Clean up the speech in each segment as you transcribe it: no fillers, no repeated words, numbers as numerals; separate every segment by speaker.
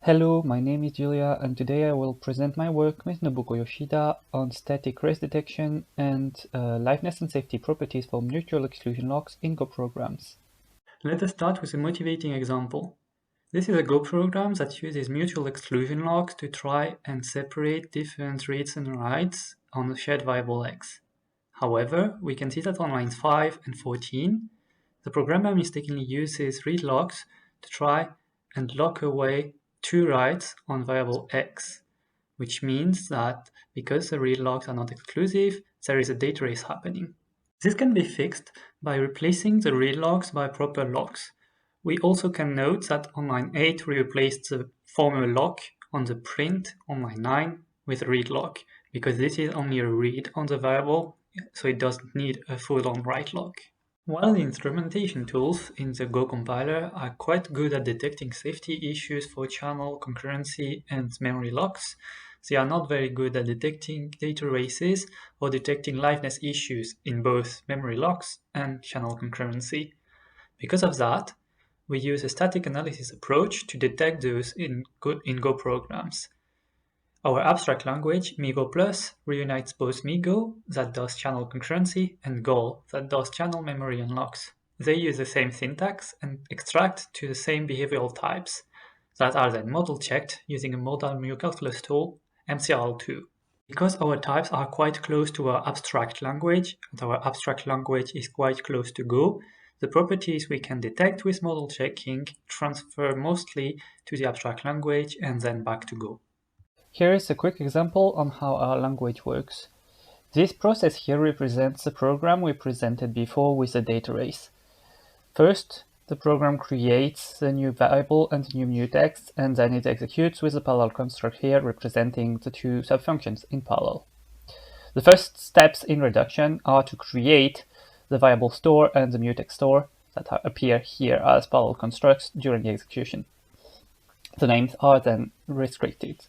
Speaker 1: Hello, my name is Julia, and today I will present my work with Nobuko Yoshida on static race detection and liveness and safety properties for mutual exclusion locks in Go programs.
Speaker 2: Let us start with a motivating example. This is a Go program that uses mutual exclusion locks to try and separate different reads and writes on a shared variable x. However, we can see that on lines 5 and 14, the programmer mistakenly uses read locks to try and lock away two writes on variable x, which means that because the read locks are not exclusive, there is a data race happening. This can be fixed by replacing the read locks by proper locks. We also can note that on line 8 we replaced the former lock on the print on line 9 with a read lock, because this is only a read on the variable, so it doesn't need a full-on write lock. While the instrumentation tools in the Go compiler are quite good at detecting safety issues for channel concurrency and memory locks, they are not very good at detecting data races or detecting liveness issues in both memory locks and channel concurrency. Because of that, we use a static analysis approach to detect those in Go programs. Our abstract language, Migo Plus, reunites both Migo, that does channel concurrency, and Go, that does channel memory unlocks. They use the same syntax and extract to the same behavioral types that are then model checked using a Modal-calculus tool, MCRL2. Because our types are quite close to our abstract language, and our abstract language is quite close to Go, the properties we can detect with model checking transfer mostly to the abstract language and then back to Go.
Speaker 1: Here is a quick example on how our language works. This process here represents the program we presented before with the data race. First, the program creates the new variable and the new mutex, and then it executes with the parallel construct here representing the two subfunctions in parallel. The first steps in reduction are to create the variable store and the mutex store that appear here as parallel constructs during the execution. The names are then restricted.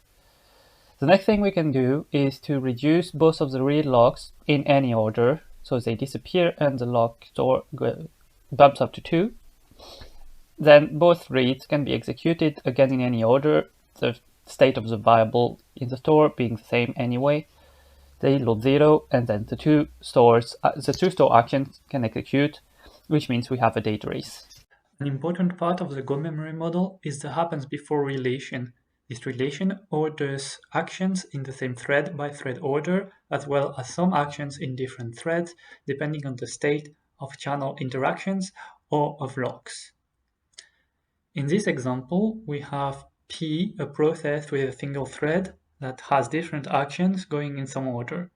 Speaker 1: The next thing we can do is to reduce both of the read locks in any order, so they disappear and the lock store bumps up to 2. Then both reads can be executed again in any order, the state of the variable in the store being the same anyway. They load 0, and then the two store actions can execute, which means we have a data race.
Speaker 2: An important part of the Go memory model is the happens before relation. This relation orders actions in the same thread by thread order, as well as some actions in different threads, depending on the state of channel interactions or of locks. In this example, we have P, a process with a single thread that has different actions going in some order.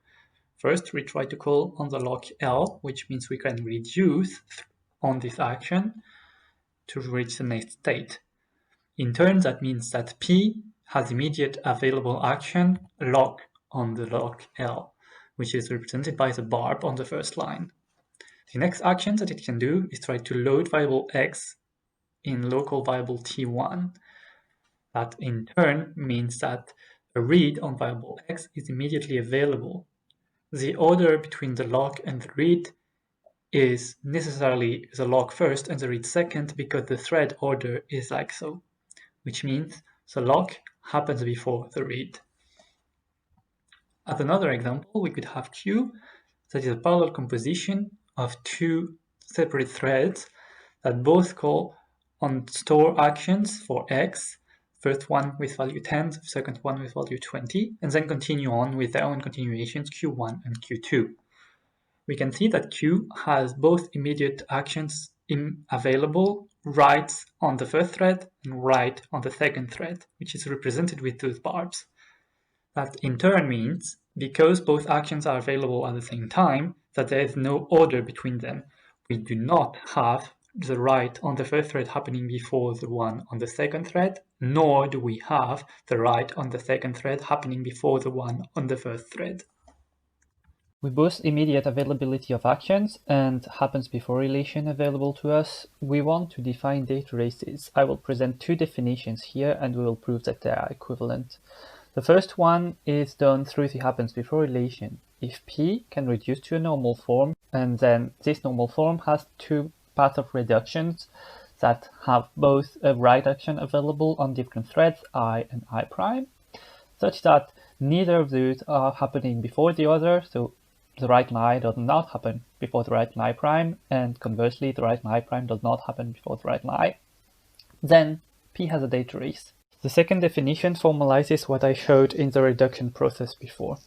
Speaker 2: First, we try to call on the lock L, which means we can reduce on this action to reach the next state. In turn, that means that P has immediate available action lock on the lock L, which is represented by the barb on the first line. The next action that it can do is try to load variable X in local variable T1. That in turn means that a read on variable X is immediately available. The order between the lock and the read is necessarily the lock first and the read second, because the thread order is like so, which means the lock happens before the read. As another example, we could have Q, that is a parallel composition of two separate threads that both call on store actions for X, first one with value 10, the second one with value 20, and then continue on with their own continuations Q1 and Q2. We can see that Q has both immediate actions available, writes on the first thread and write on the second thread, which is represented with those barbs. That in turn means, because both actions are available at the same time, that there is no order between them. We do not have the write on the first thread happening before the one on the second thread, nor do we have the write on the second thread happening before the one on the first thread.
Speaker 1: With both immediate availability of actions and happens before relation available to us, we want to define data races. I will present two definitions here and we will prove that they are equivalent. The first one is done through the happens before relation. If P can reduce to a normal form, and then this normal form has two paths of reductions, that have both a write action available on different threads I and I prime, such that neither of those are happening before the other, so the write in I does not happen before the write in I prime, and conversely the write in I prime does not happen before the write in I, then P has a data race. The second definition formalizes what I showed in the reduction process before.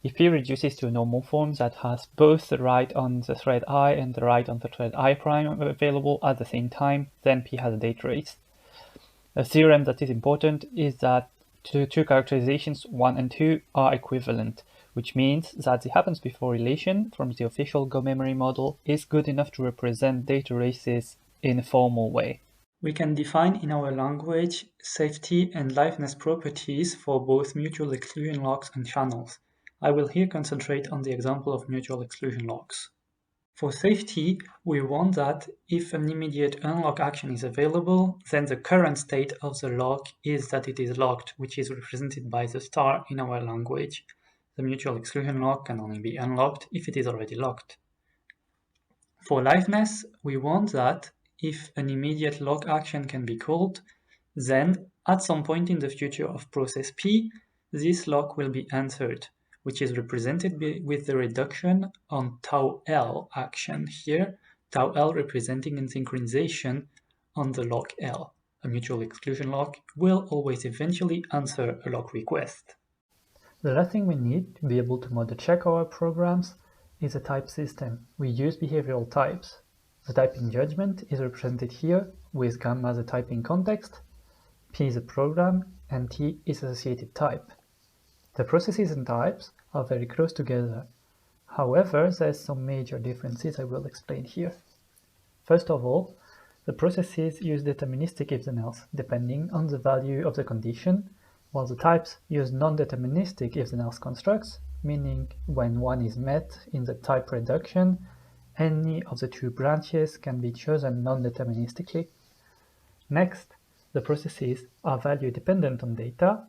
Speaker 1: If P reduces to a normal form that has both the write on the thread I and the write on the thread I prime available at the same time, then P has a data race. A theorem that is important is that two characterizations 1 and 2 are equivalent, which means that the happens before relation from the official Go memory model is good enough to represent data races in a formal way.
Speaker 2: We can define in our language safety and liveness properties for both mutual exclusion locks and channels. I will here concentrate on the example of mutual exclusion locks. For safety, we want that if an immediate unlock action is available, then the current state of the lock is that it is locked, which is represented by the star in our language. The mutual exclusion lock can only be unlocked if it is already locked. For liveness, we want that if an immediate lock action can be called, then at some point in the future of process P, this lock will be answered, which is represented with the reduction on tau L action here, tau L representing in synchronization on the lock L. A mutual exclusion lock will always eventually answer a lock request.
Speaker 1: The last thing we need to be able to model check our programs is a type system. We use behavioral types. The typing judgment is represented here with gamma as a typing context, P is a program, and T is associated type. The processes and types are very close together. However, there's some major differences I will explain here. First of all, the processes use deterministic if then else, depending on the value of the condition, while the types use non-deterministic if then else constructs, meaning when one is met in the type reduction, any of the two branches can be chosen non-deterministically. Next, the processes are value dependent on data,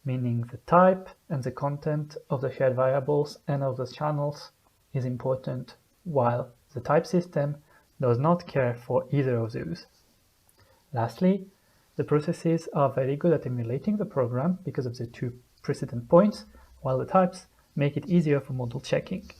Speaker 1: meaning the type and the content of the shared variables and of the channels is important, while the type system does not care for either of those. Lastly, the processes are very good at emulating the program because of the two precedent points, while the types make it easier for model checking.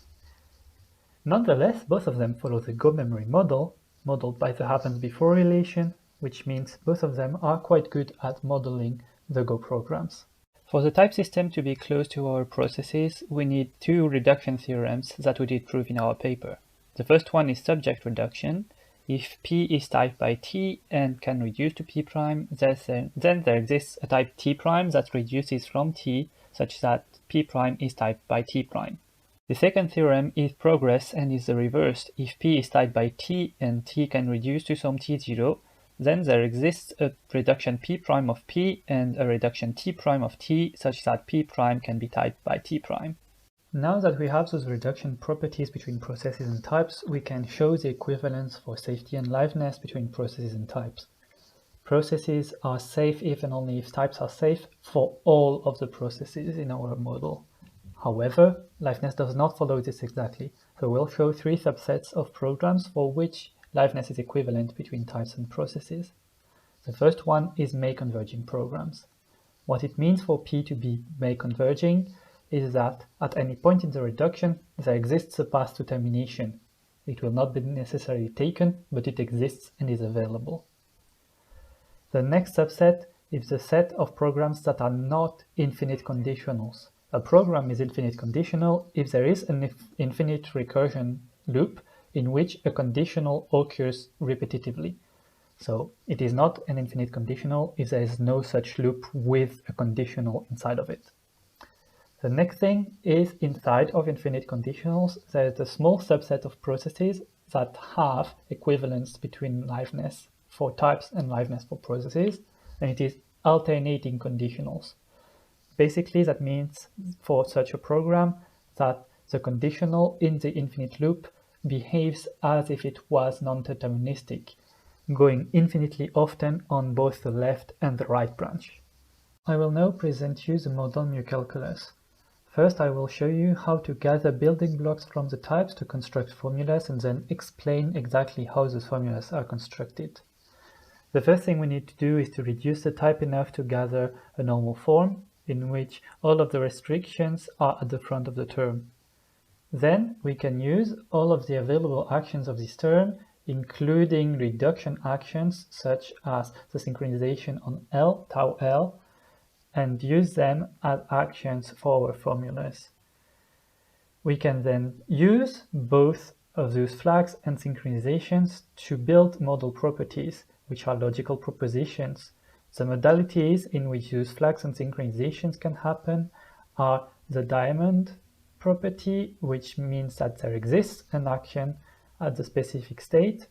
Speaker 1: Nonetheless, both of them follow the Go memory model, modeled by the happens before relation, which means both of them are quite good at modeling the Go programs. For the type system to be close to our processes, we need two reduction theorems that we did prove in our paper. The first one is subject reduction. If P is typed by T and can reduce to P prime, then there exists a type T prime that reduces from T such that P prime is typed by T prime. The second theorem is progress and is the reverse. If P is typed by T and T can reduce to some T0, then there exists a reduction P prime of P and a reduction T prime of T such that P prime can be typed by T prime. Now that we have those reduction properties between processes and types, we can show the equivalence for safety and liveness between processes and types. Processes are safe if and only if types are safe for all of the processes in our model. However, liveness does not follow this exactly, so we'll show three subsets of programs for which liveness is equivalent between types and processes. The first one is May converging programs. What it means for P to be May converging is that at any point in the reduction, there exists a path to termination. It will not be necessarily taken, but it exists and is available. The next subset is the set of programs that are not infinite conditionals. A program is infinite conditional if there is an infinite recursion loop in which a conditional occurs repetitively. So it is not an infinite conditional if there is no such loop with a conditional inside of it. The next thing is inside of infinite conditionals, there is a small subset of processes that have equivalence between liveness for types and liveness for processes, and it is alternating conditionals. Basically, that means for such a program that the conditional in the infinite loop behaves as if it was non-deterministic, going infinitely often on both the left and the right branch. I will now present you the Modal-calculus. First, I will show you how to gather building blocks from the types to construct formulas and then explain exactly how those formulas are constructed. The first thing we need to do is to reduce the type enough to gather a normal form in which all of the restrictions are at the front of the term. Then we can use all of the available actions of this term, including reduction actions such as the synchronization on L, tau L, and use them as actions for our formulas. We can then use both of those flags and synchronizations to build model properties, which are logical propositions. The modalities in which those flags and synchronizations can happen are the diamond property, which means that there exists an action at the specific state,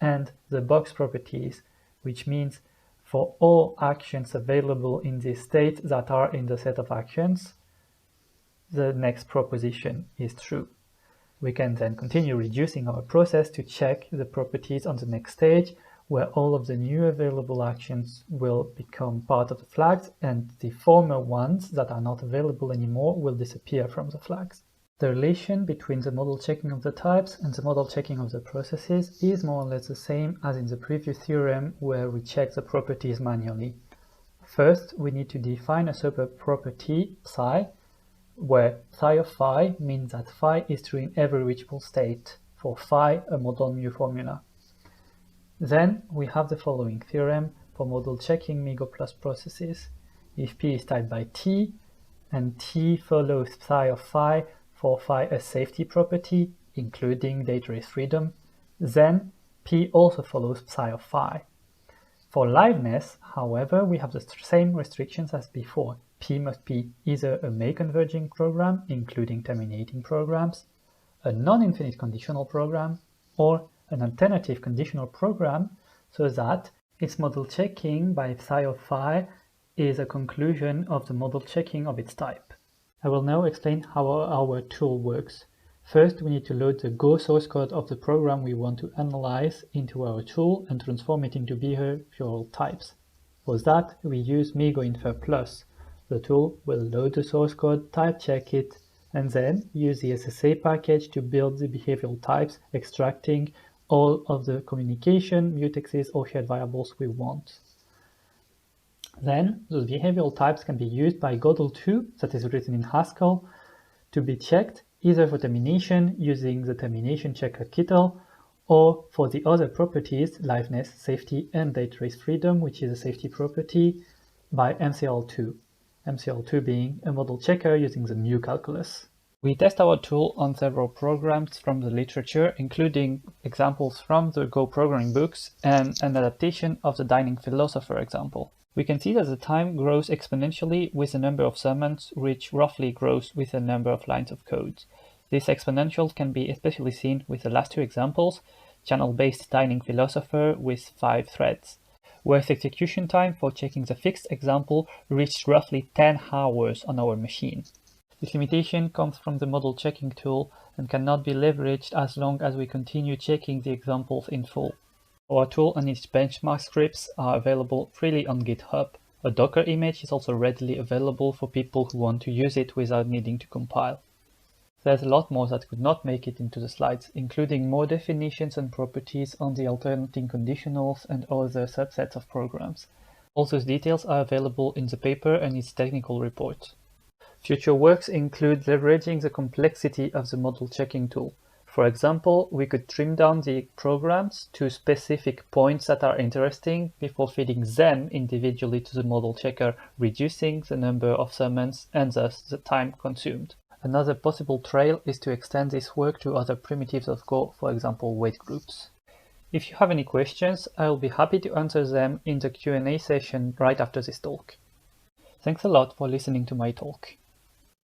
Speaker 1: and the box properties, which means for all actions available in this state that are in the set of actions, the next proposition is true. We can then continue reducing our process to check the properties on the next stage, where all of the new available actions will become part of the flags, and the former ones that are not available anymore will disappear from the flags. The relation between the model checking of the types and the model checking of the processes is more or less the same as in the previous theorem where we check the properties manually. First, we need to define a superproperty psi, where psi of phi means that phi is true in every reachable state, for phi a model mu formula. Then we have the following theorem for model checking MiGo plus processes. If P is typed by T, and T follows psi of phi for phi a safety property, including data race freedom, then P also follows psi of phi. For liveness, however, we have the same restrictions as before. P must be either a May-converging program, including terminating programs, a non-infinite conditional program, or an alternative conditional program, so that its model checking by psi of phi is a conclusion of the model checking of its type. I will now explain how our tool works. First, we need to load the Go source code of the program we want to analyze into our tool and transform it into behavioral types. For that, we use Migo Infer Plus. The tool will load the source code, type check it, and then use the SSA package to build the behavioral types, extracting all of the communication, mutexes, or shared variables we want. Then, those behavioral types can be used by Godel2, that is written in Haskell, to be checked either for termination using the termination checker Kittel, or for the other properties, liveness, safety, and data race freedom, which is a safety property, by MCL2. MCL2 being a model checker using the Modal-calculus. We test our tool on several programs from the literature, including examples from the Go programming books and an adaptation of the Dining Philosopher example. We can see that the time grows exponentially with the number of summons, which roughly grows with the number of lines of code. This exponential can be especially seen with the last two examples, channel-based Dining Philosopher with 5 threads, where the execution time for checking the fixed example reached roughly 10 hours on our machine. This limitation comes from the model checking tool and cannot be leveraged as long as we continue checking the examples in full. Our tool and its benchmark scripts are available freely on GitHub. A Docker image is also readily available for people who want to use it without needing to compile. There's a lot more that could not make it into the slides, including more definitions and properties on the alternating conditionals and other subsets of programs. All those details are available in the paper and its technical report. Future works include leveraging the complexity of the model checking tool. For example, we could trim down the programs to specific points that are interesting before feeding them individually to the model checker, reducing the number of summons and thus the time consumed. Another possible trail is to extend this work to other primitives of Go, for example, weight groups. If you have any questions, I will be happy to answer them in the Q&A session right after this talk. Thanks a lot for listening to my talk.